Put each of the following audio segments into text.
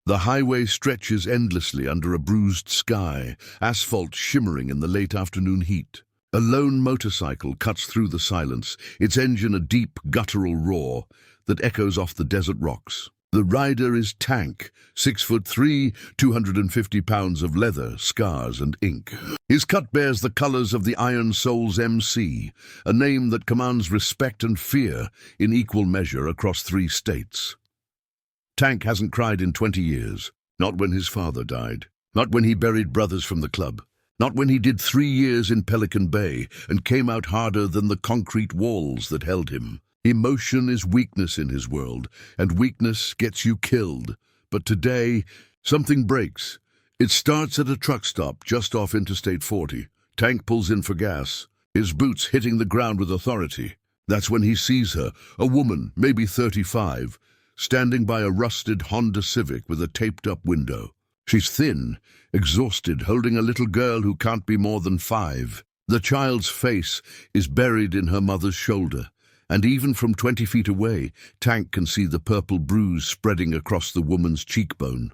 The highway stretches endlessly under a bruised sky, asphalt shimmering in the late afternoon heat. A lone motorcycle cuts through the silence, its engine a deep, guttural roar that echoes off the desert rocks. The rider is Tank, 6'3", 250 pounds of leather, scars and ink. His cut bears the colors of the Iron Soul's MC, a name that commands respect and fear in equal measure across 3 states. Tank hasn't cried in 20 years, not when his father died, not when he buried brothers from the club, not when he did 3 years in Pelican Bay and came out harder than the concrete walls that held him. Emotion is weakness in his world, and weakness gets you killed. But today, something breaks. It starts at a truck stop just off Interstate 40. Tank pulls in for gas, his boots hitting the ground with authority. That's when he sees her, a woman, maybe 35, standing by a rusted Honda Civic with a taped-up window. She's thin, exhausted, holding a little girl who can't be more than 5. The child's face is buried in her mother's shoulder, and even from 20 feet away, Tank can see the purple bruise spreading across the woman's cheekbone.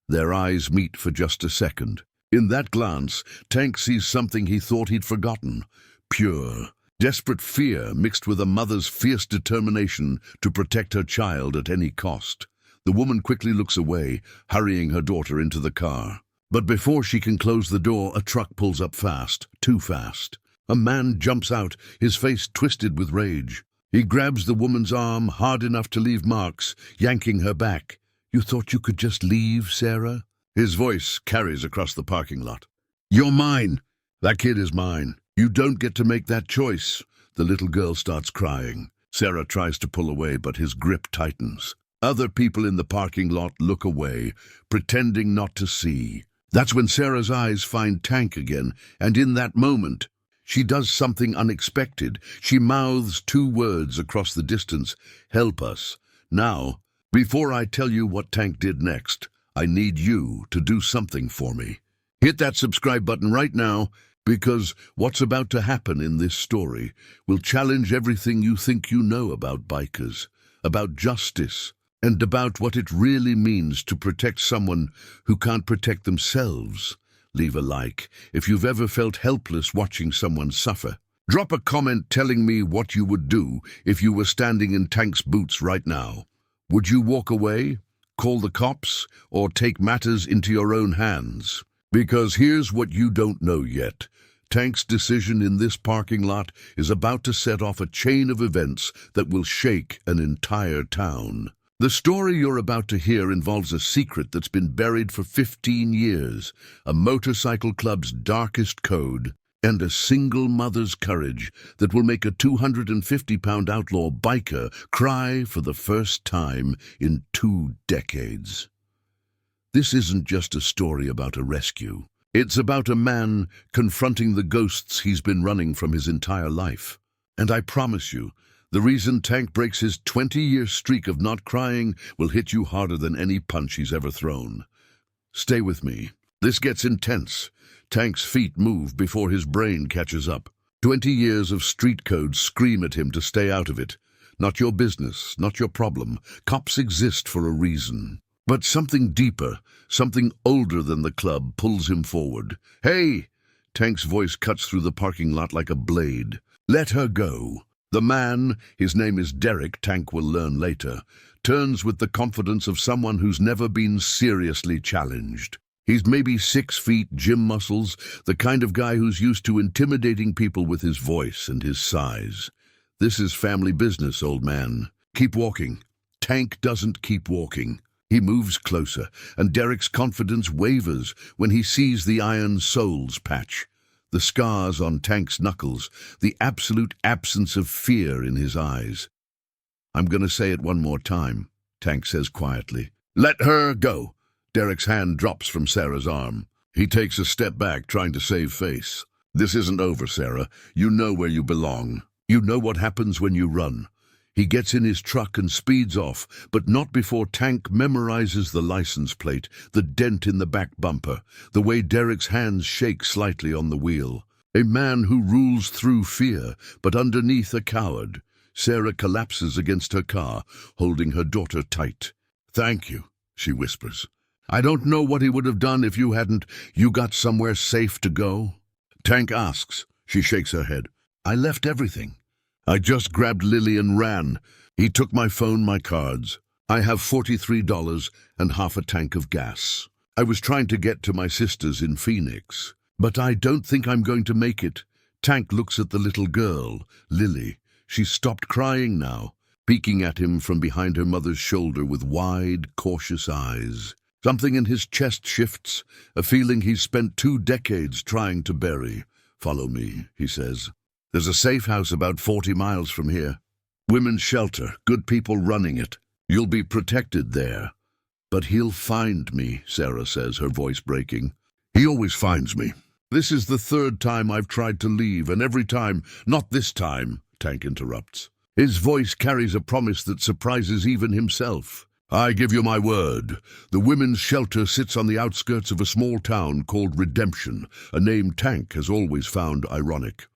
Their eyes meet for just a second. In that glance, Tank sees something he thought he'd forgotten. Pure, desperate fear mixed with a mother's fierce determination to protect her child at any cost. The woman quickly looks away, hurrying her daughter into the car. But before she can close the door, a truck pulls up fast, too fast. A man jumps out, his face twisted with rage. He grabs the woman's arm hard enough to leave marks, yanking her back. "You thought you could just leave, Sarah?" His voice carries across the parking lot. "You're mine. That kid is mine. You don't get to make that choice." The little girl starts crying. Sarah tries to pull away, but his grip tightens. Other people in the parking lot look away, pretending not to see. That's when Sarah's eyes find Tank again, and in that moment, she does something unexpected. She mouths 2 words across the distance. "Help us." Now, before I tell you what Tank did next, I need you to do something for me. Hit that subscribe button right now, because what's about to happen in this story will challenge everything you think you know about bikers, about justice, and about what it really means to protect someone who can't protect themselves. Leave a like if you've ever felt helpless watching someone suffer. Drop a comment telling me what you would do if you were standing in Tank's boots right now. Would you walk away, call the cops, or take matters into your own hands? Because here's what you don't know yet. Tank's decision in this parking lot is about to set off a chain of events that will shake an entire town. The story you're about to hear involves a secret that's been buried for 15 years, a motorcycle club's darkest code, and a single mother's courage that will make a 250-pound outlaw biker cry for the first time in 2 decades. This isn't just a story about a rescue. It's about a man confronting the ghosts he's been running from his entire life. And I promise you, the reason Tank breaks his 20-year streak of not crying will hit you harder than any punch he's ever thrown. Stay with me. This gets intense. Tank's feet move before his brain catches up. 20 years of street code scream at him to stay out of it. Not your business, not your problem. Cops exist for a reason. But something deeper, something older than the club, pulls him forward. "Hey!" Tank's voice cuts through the parking lot like a blade. "Let her go." The man, his name is Derek, Tank will learn later, turns with the confidence of someone who's never been seriously challenged. He's maybe 6 feet, gym muscles, the kind of guy who's used to intimidating people with his voice and his size. "This is family business, old man. Keep walking." Tank doesn't keep walking. He moves closer, and Derek's confidence wavers when he sees the Iron Soul's patch. The scars on Tank's knuckles, the absolute absence of fear in his eyes. "I'm going to say it one more time," Tank says quietly. "Let her go." Derek's hand drops from Sarah's arm. He takes a step back, trying to save face. "This isn't over, Sarah. You know where you belong. You know what happens when you run." He gets in his truck and speeds off, but not before Tank memorizes the license plate, the dent in the back bumper, the way Derek's hands shake slightly on the wheel. A man who rules through fear, but underneath a coward. Sarah collapses against her car, holding her daughter tight. "Thank you," she whispers. I don't know what he would have done if you hadn't. You got somewhere safe to go? Tank asks. She shakes her head. I left everything. I just grabbed Lily and ran. He took my phone, my cards. I have $43 and half a tank of gas. I was trying to get to my sister's in Phoenix, but I don't think I'm going to make it. Tank looks at the little girl, Lily. She's stopped crying now, peeking at him from behind her mother's shoulder with wide, cautious eyes. Something in his chest shifts, a feeling he's spent 2 decades trying to bury. Follow me, he says. There's a safe house about 40 miles from here. Women's shelter, good people running it. You'll be protected there. But he'll find me, Sarah says, her voice breaking. He always finds me. This is the 3rd time I've tried to leave, and every time, not this time, Tank interrupts. His voice carries a promise that surprises even himself. I give you my word. The women's shelter sits on the outskirts of a small town called Redemption, a name Tank has always found ironic.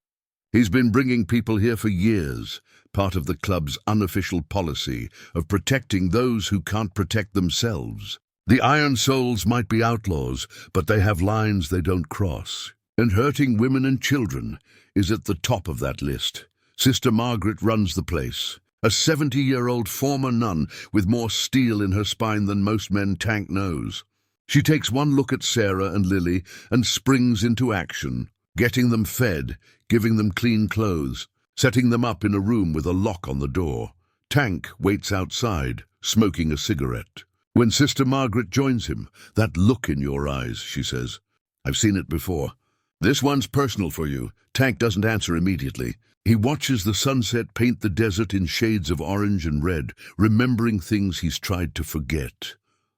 He's been bringing people here for years, part of the club's unofficial policy of protecting those who can't protect themselves. The Iron Souls might be outlaws, but they have lines they don't cross. And hurting women and children is at the top of that list. Sister Margaret runs the place, a 70-year-old former nun with more steel in her spine than most men Tank knows. She takes one look at Sarah and Lily and springs into action, getting them fed, giving them clean clothes, setting them up in a room with a lock on the door. Tank waits outside, smoking a cigarette. When Sister Margaret joins him, that look in your eyes, she says. I've seen it before. This one's personal for you. Tank doesn't answer immediately. He watches the sunset paint the desert in shades of orange and red, remembering things he's tried to forget.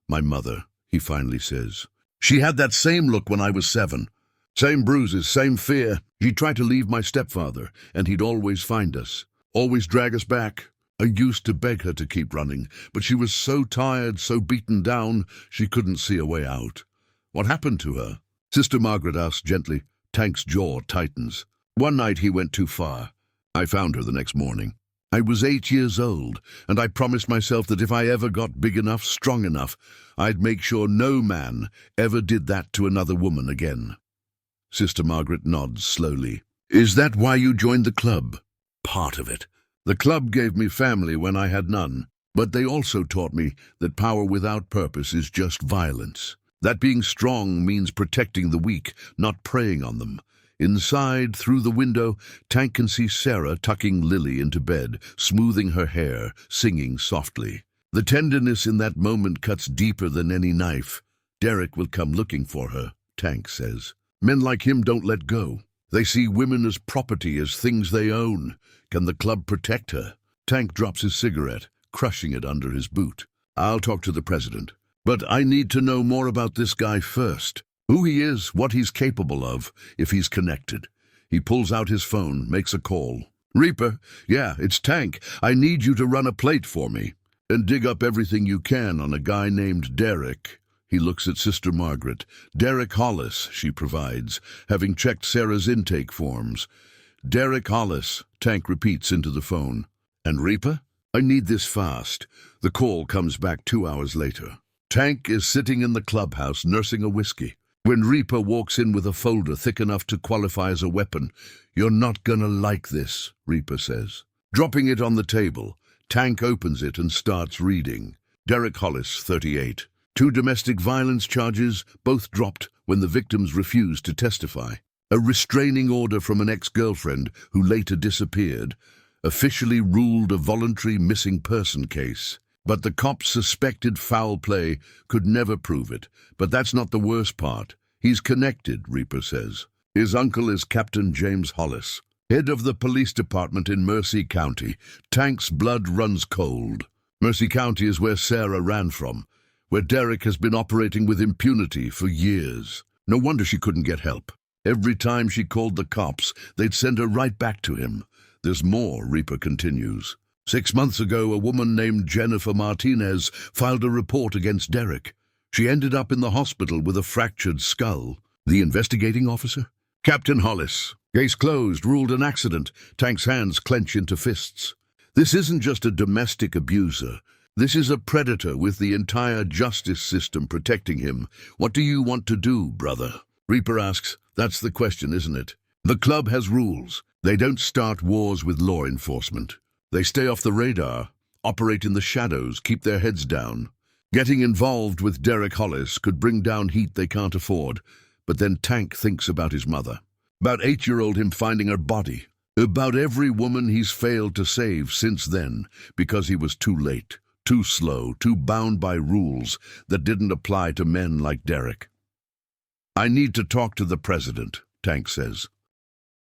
My mother, he finally says. She had that same look when I was 7. Same bruises, same fear. She tried to leave my stepfather, and he'd always find us, always drag us back. I used to beg her to keep running, but she was so tired, so beaten down, she couldn't see a way out. What happened to her? Sister Margaret asks gently. Tank's jaw tightens. One night he went too far. I found her the next morning. I was 8 years old, and I promised myself that if I ever got big enough, strong enough, I'd make sure no man ever did that to another woman again. Sister Margaret nods slowly. Is that why you joined the club? Part of it. The club gave me family when I had none, but they also taught me that power without purpose is just violence. That being strong means protecting the weak, not preying on them. Inside, through the window, Tank can see Sarah tucking Lily into bed, smoothing her hair, singing softly. The tenderness in that moment cuts deeper than any knife. Derek will come looking for her, Tank says. Men like him don't let go. They see women as property, as things they own. Can the club protect her? Tank drops his cigarette, crushing it under his boot. I'll talk to the president. But I need to know more about this guy first. Who he is, what he's capable of, if he's connected. He pulls out his phone, makes a call. Reaper, yeah, it's Tank. I need you to run a plate for me. And dig up everything you can on a guy named Derek. He looks at Sister Margaret. Derek Hollis, she provides, having checked Sarah's intake forms. Derek Hollis, Tank repeats into the phone. And Reaper? I need this fast. The call comes back 2 hours later. Tank is sitting in the clubhouse nursing a whiskey. When Reaper walks in with a folder thick enough to qualify as a weapon, "You're not gonna like this," Reaper says. Dropping it on the table, Tank opens it and starts reading. Derek Hollis, 38. 2 domestic violence charges, both dropped when the victims refused to testify. A restraining order from an ex-girlfriend who later disappeared. Officially ruled a voluntary missing person case. But the cops suspected foul play, could never prove it. But that's not the worst part. He's connected, Reaper says. His uncle is Captain James Hollis, head of the police department in Mercy County. Tank's blood runs cold. Mercy County is where Sarah ran from, where Derek has been operating with impunity for years. No wonder she couldn't get help. Every time she called the cops, they'd send her right back to him. There's more, Reaper continues. 6 months ago, a woman named Jennifer Martinez filed a report against Derek. She ended up in the hospital with a fractured skull. The investigating officer? Captain Hollis. Case closed, ruled an accident. Tank's hands clench into fists. This isn't just a domestic abuser. This is a predator with the entire justice system protecting him. What do you want to do, brother? Reaper asks. That's the question, isn't it? The club has rules. They don't start wars with law enforcement. They stay off the radar, operate in the shadows, keep their heads down. Getting involved with Derek Hollis could bring down heat they can't afford, but then Tank thinks about his mother. About 8-year-old him finding her body. About every woman he's failed to save since then, because he was too late, too slow, too bound by rules that didn't apply to men like Derek. I need to talk to the president, Tank says.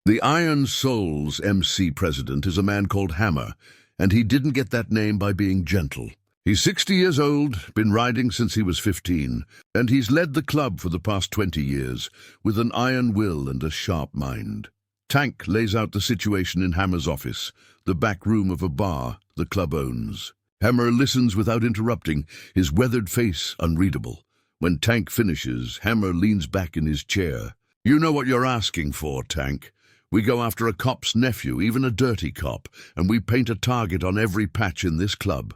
The Iron Soul's MC president is a man called Hammer, and he didn't get that name by being gentle. He's 60 years old, been riding since he was 15, and he's led the club for the past 20 years, with an iron will and a sharp mind. Tank lays out the situation in Hammer's office, the back room of a bar the club owns. Hammer listens without interrupting, his weathered face unreadable. When Tank finishes, Hammer leans back in his chair. You know what you're asking for, Tank. We go after a cop's nephew, even a dirty cop, and we paint a target on every patch in this club.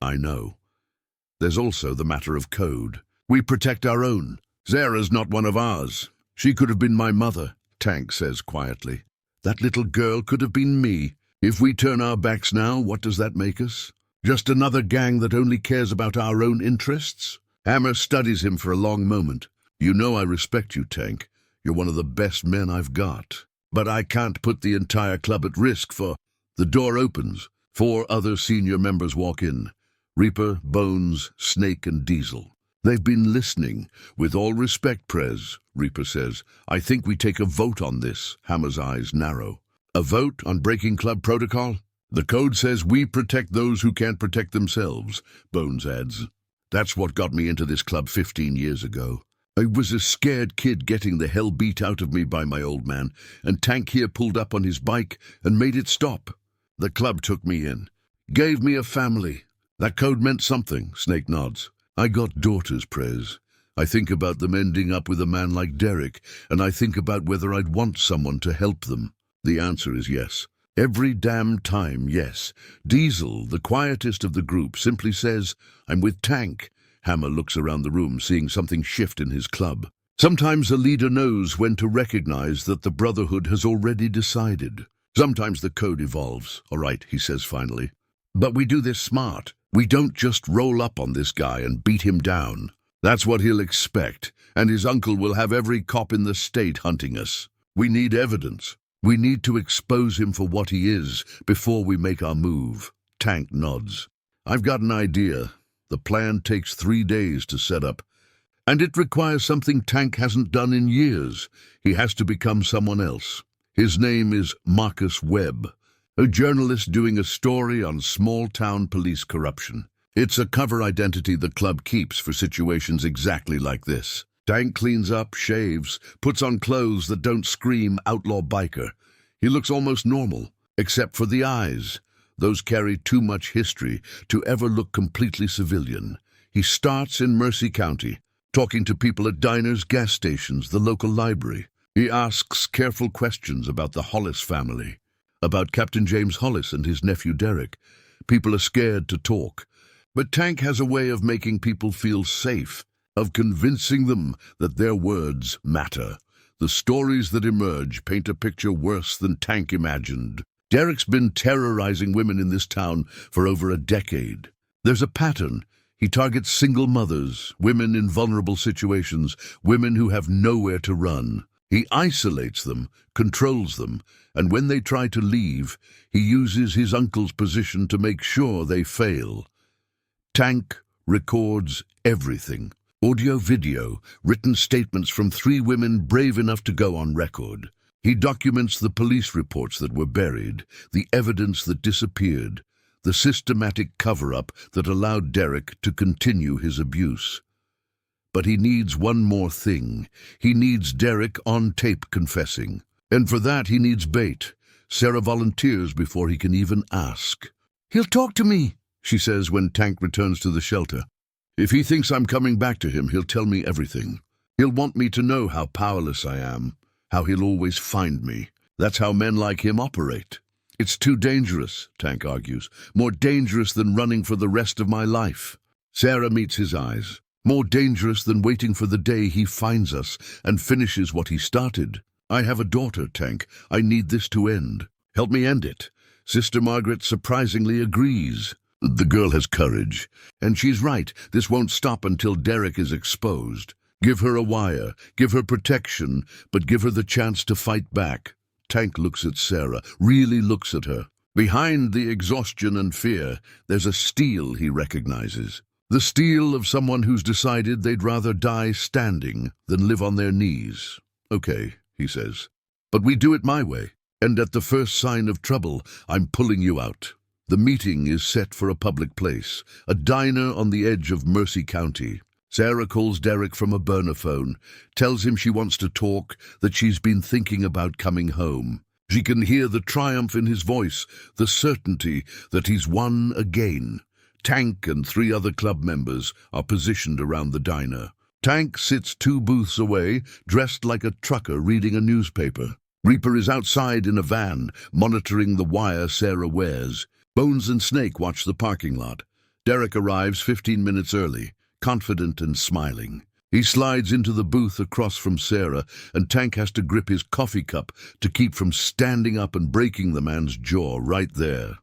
I know. There's also the matter of code. We protect our own. Zara's not one of ours. She could have been my mother, Tank says quietly. That little girl could have been me. If we turn our backs now, what does that make us? Just another gang that only cares about our own interests? Hammer studies him for a long moment. You know I respect you, Tank. You're one of the best men I've got. But I can't put the entire club at risk for... The door opens. 4 other senior members walk in. Reaper, Bones, Snake, and Diesel. They've been listening. With all respect, Prez, Reaper says, I think we take a vote on this. Hammer's eyes narrow. A vote on breaking club protocol? The code says we protect those who can't protect themselves, Bones adds. That's what got me into this club 15 years ago. I was a scared kid getting the hell beat out of me by my old man, and Tank here pulled up on his bike and made it stop. The club took me in, gave me a family. That code meant something, Snake nods. I got daughters, Prez. I think about them ending up with a man like Derek, and I think about whether I'd want someone to help them. The answer is yes. Every damn time, yes. Diesel, the quietest of the group, simply says, I'm with Tank. Hammer looks around the room, seeing something shift in his club. Sometimes a leader knows when to recognize that the Brotherhood has already decided. Sometimes the code evolves. All right, he says finally. But we do this smart. We don't just roll up on this guy and beat him down. That's what he'll expect, and his uncle will have every cop in the state hunting us. We need evidence. We need to expose him for what he is before we make our move. Tank nods. I've got an idea. The plan takes 3 days to set up, and it requires something Tank hasn't done in years. He has to become someone else. His name is Marcus Webb, a journalist doing a story on small-town police corruption. It's a cover identity the club keeps for situations exactly like this. Tank cleans up, shaves, puts on clothes that don't scream outlaw biker. He looks almost normal, except for the eyes. Those carry too much history to ever look completely civilian. He starts in Mercy County, talking to people at diners, gas stations, the local library. He asks careful questions about the Hollis family, about Captain James Hollis and his nephew Derek. People are scared to talk, but Tank has a way of making people feel safe, of convincing them that their words matter. The stories that emerge paint a picture worse than Tank imagined. Derek's been terrorizing women in this town for over a decade. There's a pattern. He targets single mothers, women in vulnerable situations, women who have nowhere to run. He isolates them, controls them, and when they try to leave, he uses his uncle's position to make sure they fail. Tank records everything. Audio, video, written statements from 3 women brave enough to go on record. He documents the police reports that were buried, the evidence that disappeared, the systematic cover-up that allowed Derek to continue his abuse. But he needs one more thing. He needs Derek on tape confessing. And for that he needs bait. Sarah volunteers before he can even ask. He'll talk to me, she says when Tank returns to the shelter. If he thinks I'm coming back to him, he'll tell me everything. He'll want me to know how powerless I am, how he'll always find me. That's how men like him operate. It's too dangerous, Tank argues. More dangerous than running for the rest of my life. Sarah meets his eyes. More dangerous than waiting for the day he finds us and finishes what he started. I have a daughter, Tank. I need this to end. Help me end it. Sister Margaret surprisingly agrees. The girl has courage. And she's right. This won't stop until Derek is exposed. Give her a wire. Give her protection. But give her the chance to fight back. Tank looks at Sarah. Really looks at her. Behind the exhaustion and fear, there's a steel he recognizes. The steel of someone who's decided they'd rather die standing than live on their knees. Okay, he says. But we do it my way. And at the first sign of trouble, I'm pulling you out. The meeting is set for a public place, a diner on the edge of Mercy County. Sarah calls Derek from a burner phone, tells him she wants to talk, that she's been thinking about coming home. She can hear the triumph in his voice, the certainty that he's won again. Tank and 3 other club members are positioned around the diner. Tank sits 2 booths away, dressed like a trucker reading a newspaper. Reaper is outside in a van, monitoring the wire Sarah wears. Bones and Snake watch the parking lot. Derek arrives 15 minutes early, confident and smiling. He slides into the booth across from Sarah, and Tank has to grip his coffee cup to keep from standing up and breaking the man's jaw right there.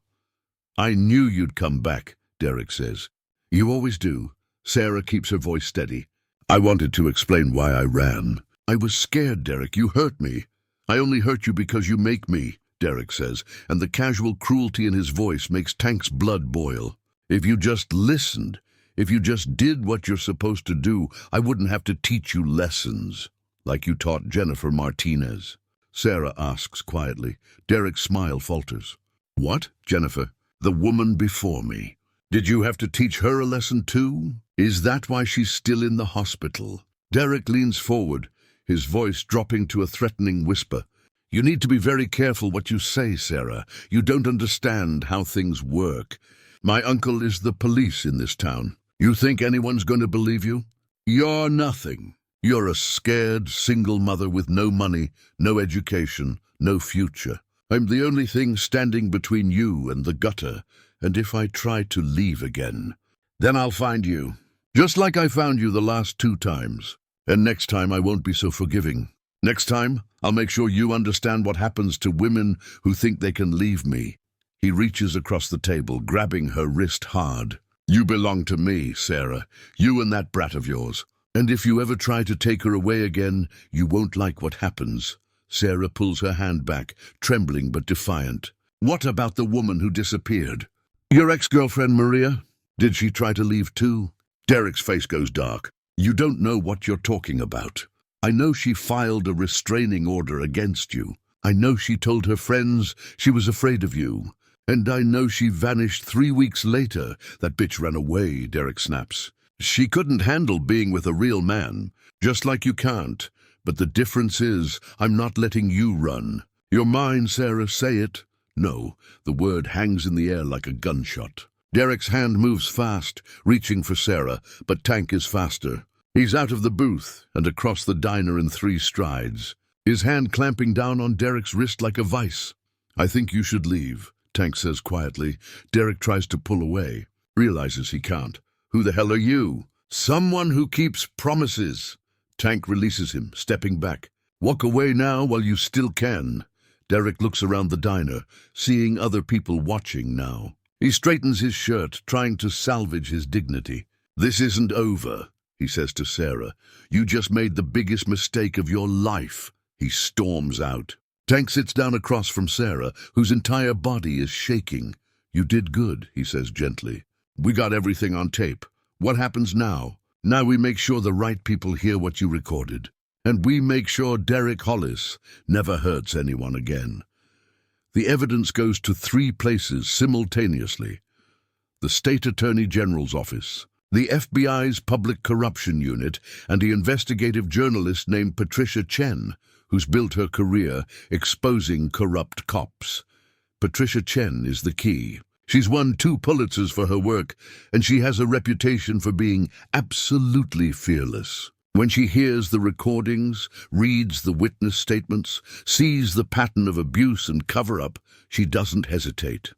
I knew you'd come back, Derek says. You always do. Sarah keeps her voice steady. I wanted to explain why I ran. I was scared, Derek. You hurt me. I only hurt you because you make me, Derek says, and the casual cruelty in his voice makes Tank's blood boil. If you just listened, if you just did what you're supposed to do, I wouldn't have to teach you lessons, like you taught Jennifer Martinez. Sarah asks quietly. Derek's smile falters. What, Jennifer? The woman before me. Did you have to teach her a lesson too? Is that why she's still in the hospital? Derek leans forward, his voice dropping to a threatening whisper. You need to be very careful what you say, Sarah. You don't understand how things work. My uncle is the police in this town. You think anyone's going to believe you? You're nothing. You're a scared, single mother with no money, no education, no future. I'm the only thing standing between you and the gutter, and if I try to leave again, then I'll find you. Just like I found you the last 2 times. And next time I won't be so forgiving. Next time, I'll make sure you understand what happens to women who think they can leave me. He reaches across the table, grabbing her wrist hard. You belong to me, Sarah. You and that brat of yours. And if you ever try to take her away again, you won't like what happens. Sarah pulls her hand back, trembling but defiant. What about the woman who disappeared? Your ex-girlfriend, Maria? Did she try to leave too? Derek's face goes dark. You don't know what you're talking about. I know she filed a restraining order against you. I know she told her friends she was afraid of you. And I know she vanished 3 weeks later. That bitch ran away, Derek snaps. She couldn't handle being with a real man, just like you can't. But the difference is, I'm not letting you run. You're mine, Sarah, say it. No, the word hangs in the air like a gunshot. Derek's hand moves fast, reaching for Sarah, but Tank is faster. He's out of the booth and across the diner in 3 strides, his hand clamping down on Derek's wrist like a vice. I think you should leave, Tank says quietly. Derek tries to pull away, realizes he can't. Who the hell are you? Someone who keeps promises. Tank releases him, stepping back. Walk away now while you still can. Derek looks around the diner, seeing other people watching now. He straightens his shirt, trying to salvage his dignity. This isn't over, he says to Sarah. You just made the biggest mistake of your life. He storms out. Tank sits down across from Sarah, whose entire body is shaking. You did good, he says gently. We got everything on tape. What happens now? Now we make sure the right people hear what you recorded. And we make sure Derek Hollis never hurts anyone again. The evidence goes to 3 places simultaneously. The State Attorney General's office, the FBI's Public Corruption Unit, and the investigative journalist named Patricia Chen, who's built her career exposing corrupt cops. Patricia Chen is the key. She's won 2 Pulitzers for her work, and she has a reputation for being absolutely fearless. When she hears the recordings, reads the witness statements, sees the pattern of abuse and cover-up, she doesn't hesitate.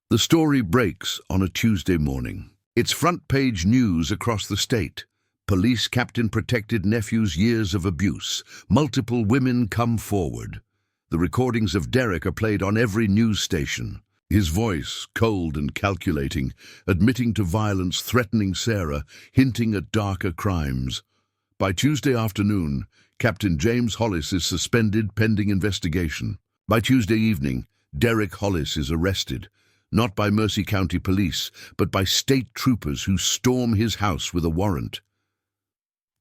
The story breaks on a Tuesday morning. It's front-page news across the state. Police captain protected nephew's years of abuse. Multiple women come forward. The recordings of Derek are played on every news station. His voice, cold and calculating, admitting to violence, threatening Sarah, hinting at darker crimes. By Tuesday afternoon, Captain James Hollis is suspended pending investigation. By Tuesday evening, Derek Hollis is arrested, not by Mercer County Police, but by state troopers who storm his house with a warrant.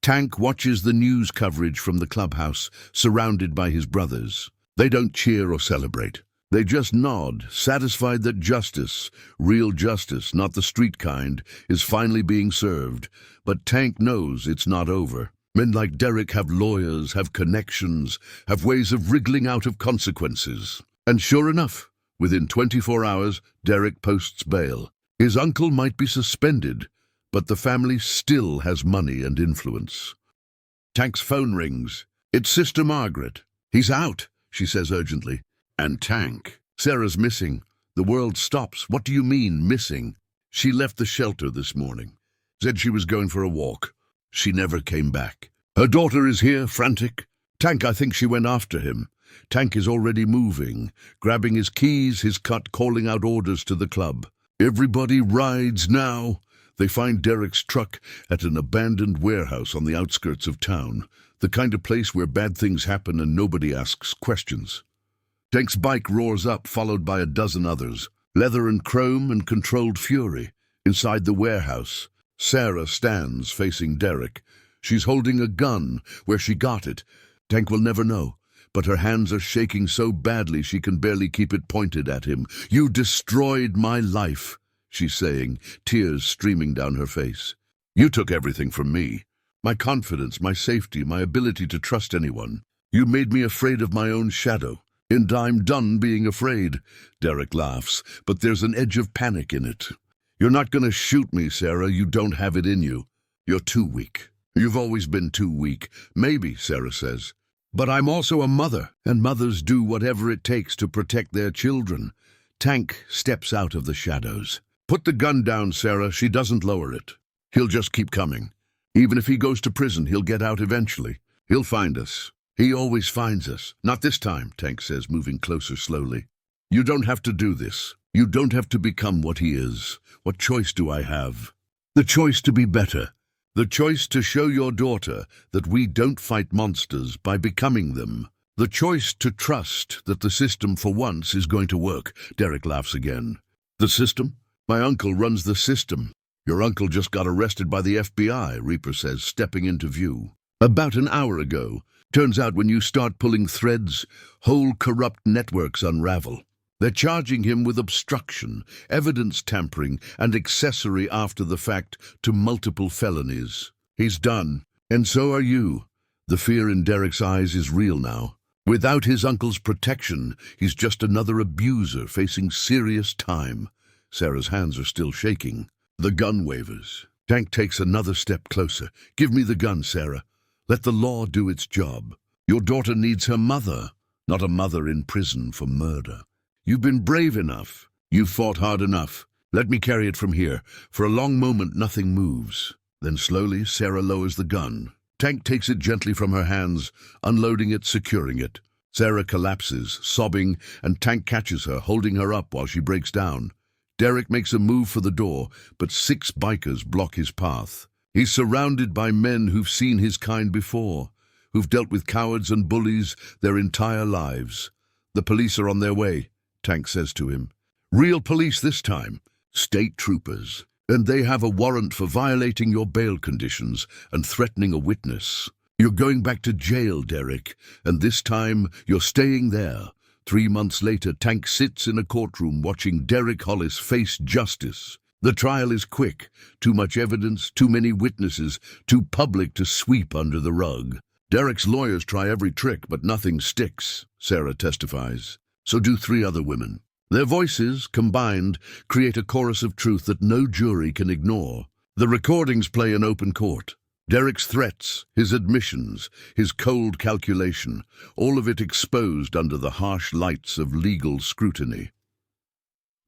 Tank watches the news coverage from the clubhouse, surrounded by his brothers. They don't cheer or celebrate. They just nod, satisfied that justice, real justice, not the street kind, is finally being served. But Tank knows it's not over. Men like Derek have lawyers, have connections, have ways of wriggling out of consequences. And sure enough, within 24 hours, Derek posts bail. His uncle might be suspended, but the family still has money and influence. Tank's phone rings. It's Sister Margaret. He's out, she says urgently. And Tank. Sarah's missing. The world stops. What do you mean, missing? She left the shelter this morning. Said she was going for a walk. She never came back. Her daughter is here, frantic. Tank, I think she went after him. Tank is already moving, grabbing his keys, his cut, calling out orders to the club. Everybody rides now. They find Derek's truck at an abandoned warehouse on the outskirts of town, the kind of place where bad things happen and nobody asks questions. Tank's bike roars up, followed by a dozen others. Leather and chrome and controlled fury. Inside the warehouse, Sarah stands facing Derek. She's holding a gun where she got it. Tank will never know, but her hands are shaking so badly she can barely keep it pointed at him. You destroyed my life, she's saying, tears streaming down her face. You took everything from me. My confidence, my safety, my ability to trust anyone. You made me afraid of my own shadow. And I'm done being afraid. Derek laughs, but there's an edge of panic in it. You're not going to shoot me, Sarah. You don't have it in you. You're too weak. You've always been too weak. Maybe, Sarah says. But I'm also a mother, and mothers do whatever it takes to protect their children. Tank steps out of the shadows. Put the gun down, Sarah. She doesn't lower it. He'll just keep coming. Even if he goes to prison, he'll get out eventually. He'll find us. He always finds us. Not this time, Tank says, moving closer slowly. You don't have to do this. You don't have to become what he is. What choice do I have? The choice to be better. The choice to show your daughter that we don't fight monsters by becoming them. The choice to trust that the system for once is going to work. Derek laughs again. The system? My uncle runs the system. Your uncle just got arrested by the FBI, Reaper says, stepping into view. About an hour ago. Turns out when you start pulling threads, whole corrupt networks unravel. They're charging him with obstruction, evidence tampering, and accessory after the fact to multiple felonies. He's done, and so are you. The fear in Derek's eyes is real now. Without his uncle's protection, he's just another abuser facing serious time. Sarah's hands are still shaking. The gun wavers. Tank takes another step closer. Give me the gun, Sarah. Let the law do its job. Your daughter needs her mother, not a mother in prison for murder. You've been brave enough. You've fought hard enough. Let me carry it from here. For a long moment, nothing moves. Then slowly, Sarah lowers the gun. Tank takes it gently from her hands, unloading it, securing it. Sarah collapses, sobbing, and Tank catches her, holding her up while she breaks down. Derek makes a move for the door, but 6 bikers block his path. He's surrounded by men who've seen his kind before, who've dealt with cowards and bullies their entire lives. The police are on their way, Tank says to him. Real police this time, state troopers, and they have a warrant for violating your bail conditions and threatening a witness. You're going back to jail, Derek, and this time you're staying there. 3 months later, Tank sits in a courtroom watching Derek Hollis face justice. The trial is quick. Too much evidence, too many witnesses, too public to sweep under the rug. Derek's lawyers try every trick, but nothing sticks, Sarah testifies. So do 3 other women. Their voices, combined, create a chorus of truth that no jury can ignore. The recordings play in open court. Derek's threats, his admissions, his cold calculation, all of it exposed under the harsh lights of legal scrutiny.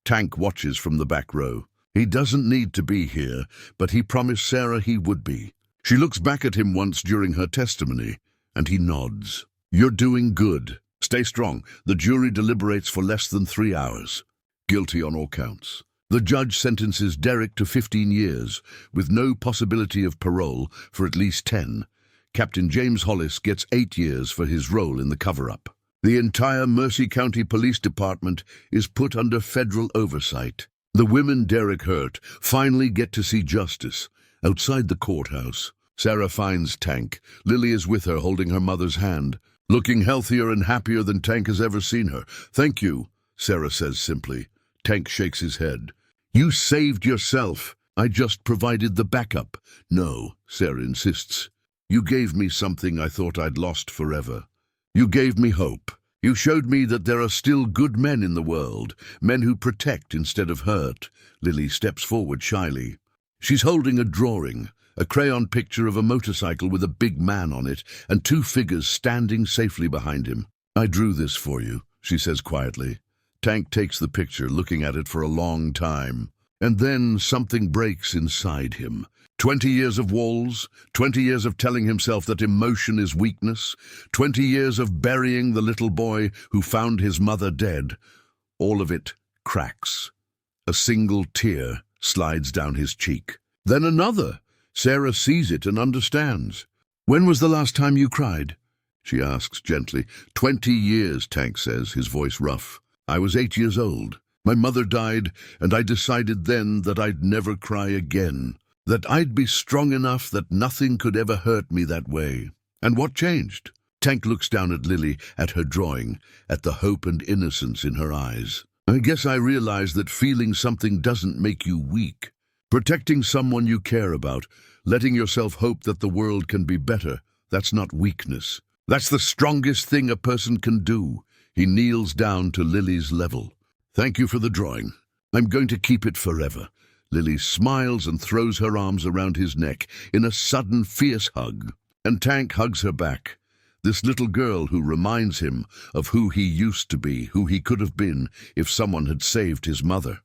Tank watches from the back row. He doesn't need to be here, but he promised Sarah he would be. She looks back at him once during her testimony, and he nods. You're doing good. Stay strong. The jury deliberates for less than 3 hours. Guilty on all counts. The judge sentences Derek to 15 years, with no possibility of parole for at least 10. Captain James Hollis gets 8 years for his role in the cover-up. The entire Mercer County Police Department is put under federal oversight. The women Derek hurt finally get to see justice. Outside the courthouse, Sarah finds Tank. Lily is with her, holding her mother's hand, looking healthier and happier than Tank has ever seen her. "Thank you," Sarah says simply. Tank shakes his head. "You saved yourself. I just provided the backup." "No," Sarah insists. "You gave me something I thought I'd lost forever. You gave me hope. You showed me that there are still good men in the world, men who protect instead of hurt." Lily steps forward shyly. She's holding a drawing, a crayon picture of a motorcycle with a big man on it and 2 figures standing safely behind him. "I drew this for you," she says quietly. Tank takes the picture, looking at it for a long time. And then something breaks inside him. 20 years of walls, 20 years of telling himself that emotion is weakness, 20 years of burying the little boy who found his mother dead. All of it cracks. A single tear slides down his cheek. Then another. Sarah sees it and understands. "When was the last time you cried?" she asks gently. 20 years, Tank says, his voice rough. "I was 8 years old. My mother died, and I decided then that I'd never cry again, that I'd be strong enough that nothing could ever hurt me that way." "And what changed?" Tank looks down at Lily, at her drawing, at the hope and innocence in her eyes. "I guess I realized that feeling something doesn't make you weak. Protecting someone you care about, letting yourself hope that the world can be better, that's not weakness. That's the strongest thing a person can do." He kneels down to Lily's level. "Thank you for the drawing. I'm going to keep it forever." Lily smiles and throws her arms around his neck in a sudden, fierce hug. And Tank hugs her back. This little girl who reminds him of who he used to be, who he could have been if someone had saved his mother.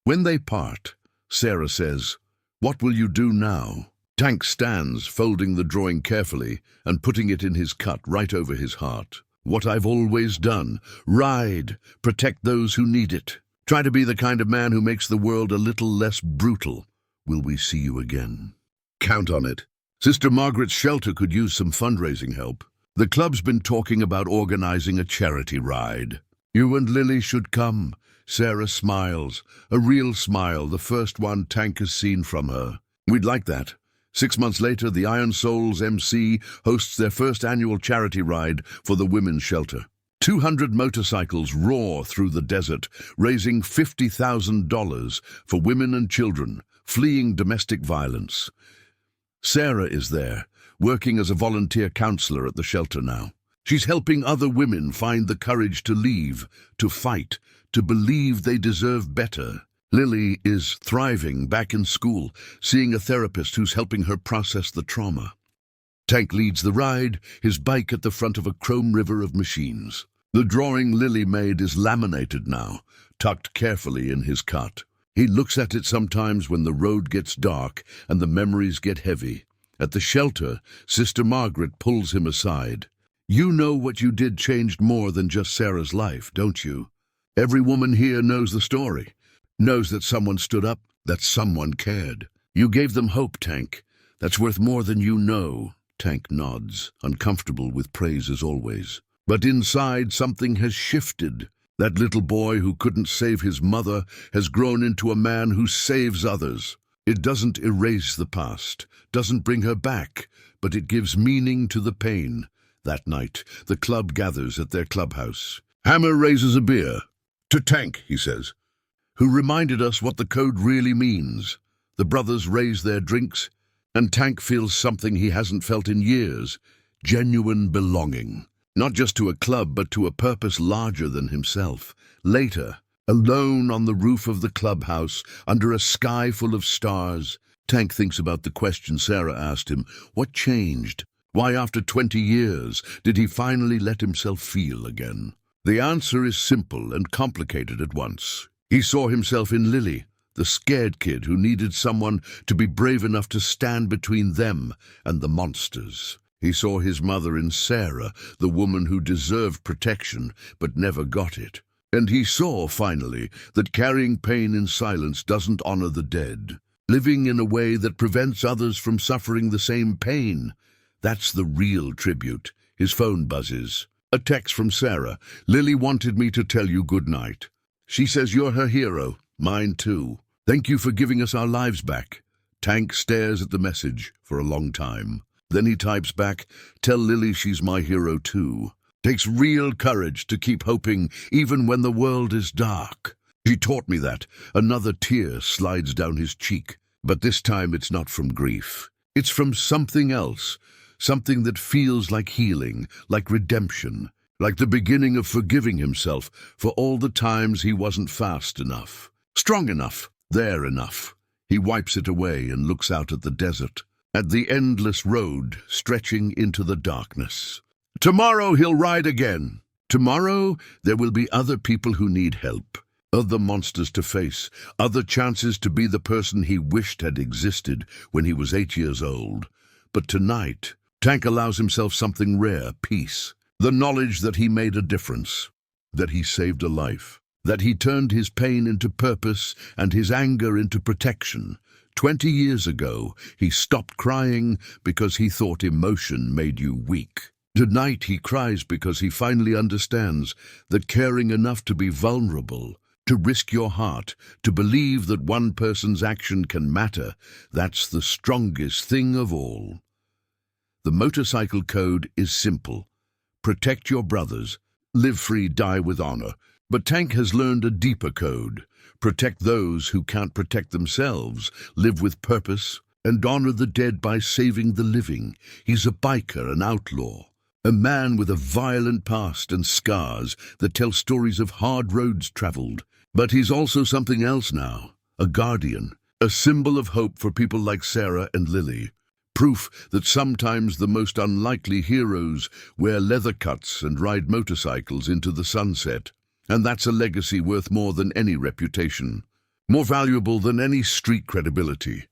When they part, Sarah says, "What will you do now?" Tank stands, folding the drawing carefully and putting it in his cut right over his heart. "What I've always done. Ride. Protect those who need it. Try to be the kind of man who makes the world a little less brutal. Will we see you again?" "Count on it." Sister Margaret's shelter could use some fundraising help. The club's been talking about organizing a charity ride. "You and Lily should come." Sarah smiles, a real smile, the first one Tank has seen from her. "We'd like that." 6 months later, the Iron Souls MC hosts their first annual charity ride for the women's shelter. 200 motorcycles roar through the desert, raising $50,000 for women and children fleeing domestic violence. Sarah is there, working as a volunteer counselor at the shelter now. She's helping other women find the courage to leave, to fight, to believe they deserve better. Lily is thriving back in school, seeing a therapist who's helping her process the trauma. Tank leads the ride, his bike at the front of a chrome river of machines. The drawing Lily made is laminated now, tucked carefully in his cut. He looks at it sometimes when the road gets dark and the memories get heavy. At the shelter, Sister Margaret pulls him aside. "You know what you did changed more than just Sarah's life, don't you? Every woman here knows the story. Knows that someone stood up, that someone cared. You gave them hope, Tank. That's worth more than you know." Tank nods, uncomfortable with praise as always. But inside something has shifted. That little boy who couldn't save his mother has grown into a man who saves others. It doesn't erase the past, doesn't bring her back, but it gives meaning to the pain. That night, the club gathers at their clubhouse. Hammer raises a beer. "To Tank," he says, "who reminded us what the code really means." The brothers raise their drinks, and Tank feels something he hasn't felt in years, genuine belonging. Not just to a club, but to a purpose larger than himself. Later, alone on the roof of the clubhouse, under a sky full of stars, Tank thinks about the question Sarah asked him. What changed? Why, after 20 years, did he finally let himself feel again? The answer is simple and complicated at once. He saw himself in Lily, the scared kid who needed someone to be brave enough to stand between them and the monsters. He saw his mother in Sarah, the woman who deserved protection but never got it. And he saw, finally, that carrying pain in silence doesn't honor the dead. Living in a way that prevents others from suffering the same pain. That's the real tribute. His phone buzzes. A text from Sarah. Lily wanted me to tell you good night. She says you're her hero. Mine too. Thank you for giving us our lives back. Tank stares at the message for a long time. Then he types back, tell Lily she's my hero too. Takes real courage to keep hoping even when the world is dark. She taught me that. Another tear slides down his cheek. But this time it's not from grief. It's from something else. Something that feels like healing, like redemption, like the beginning of forgiving himself for all the times he wasn't fast enough, strong enough, there enough. He wipes it away and looks out at the desert, at the endless road stretching into the darkness. Tomorrow he'll ride again. Tomorrow there will be other people who need help, other monsters to face, other chances to be the person he wished had existed when he was 8 years old. But tonight, Tank allows himself something rare, peace. The knowledge that he made a difference, that he saved a life, that he turned his pain into purpose and his anger into protection. 20 years ago, he stopped crying because he thought emotion made you weak. Tonight he cries because he finally understands that caring enough to be vulnerable, to risk your heart, to believe that one person's action can matter, that's the strongest thing of all. The motorcycle code is simple. Protect your brothers, live free, die with honor. But Tank has learned a deeper code. Protect those who can't protect themselves, live with purpose, and honor the dead by saving the living. He's a biker, an outlaw, a man with a violent past and scars that tell stories of hard roads traveled. But he's also something else now, a guardian, a symbol of hope for people like Sarah and Lily. Proof that sometimes the most unlikely heroes wear leather cuts and ride motorcycles into the sunset. And that's a legacy worth more than any reputation, more valuable than any street credibility,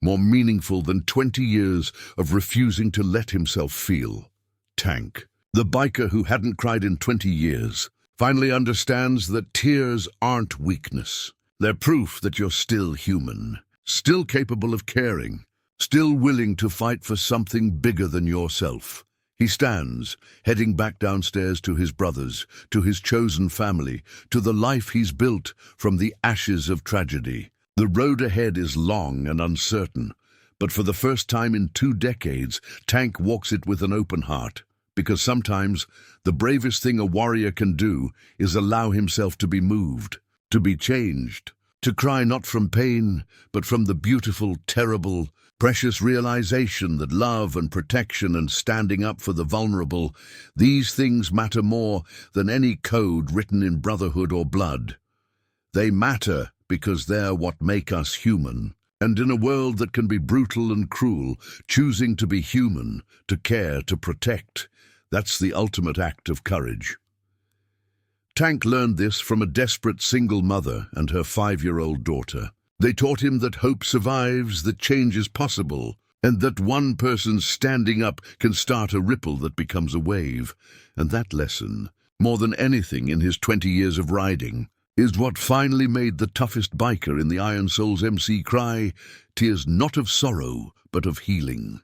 more meaningful than 20 years of refusing to let himself feel. Tank, the biker who hadn't cried in 20 years, finally understands that tears aren't weakness. They're proof that you're still human, still capable of caring, still willing to fight for something bigger than yourself. He stands, heading back downstairs to his brothers, to his chosen family, to the life he's built from the ashes of tragedy. The road ahead is long and uncertain, but for the first time in 2 decades, Tank walks it with an open heart, because sometimes the bravest thing a warrior can do is allow himself to be moved, to be changed, to cry not from pain, but from the beautiful, terrible, precious realization that love and protection and standing up for the vulnerable, these things matter more than any code written in brotherhood or blood. They matter because they're what make us human. And in a world that can be brutal and cruel, choosing to be human, to care, to protect, that's the ultimate act of courage. Tank learned this from a desperate single mother and her 5-year-old daughter. They taught him that hope survives, that change is possible, and that one person standing up can start a ripple that becomes a wave. And that lesson, more than anything in his 20 years of riding, is what finally made the toughest biker in the Iron Soul's MC cry, tears not of sorrow, but of healing.